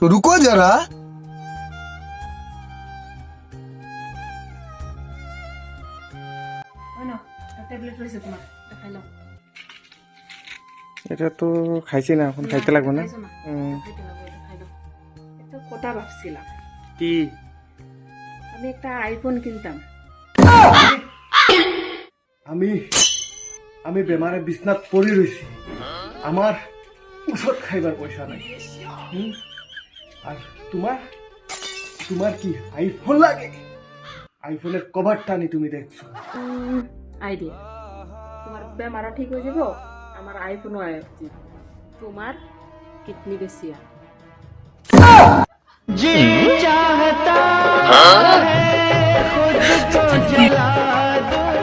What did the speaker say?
तो रुको जरा। ট্যাবলেট রয়েছে তোমার, এটা খাই নাও। এটা তো খাইছি না, এখন খাইতে লাগবে না। খাইছো না? খাইতে লাগবে, এটা খাই নাও। একটা কথা ভাবছিলাম, কি? আমি একটা আইফোন কিনতাম। আমি বেমারে বিছনাত পড়ি রয়েছি, আমার ওষুধ খাইবার পয়সা নাই। আর তোমার তোমার কি আইফোন লাগে? আইফোনের কভারটা নি তুমি দেখছো? আইডিয়া, তোমার বেমারও ঠিক হয়ে যাবো, আমার আইফোনও আসছে, তোমার কিডনি বেশিয়া। जी चाहता है खुद को जला दूं।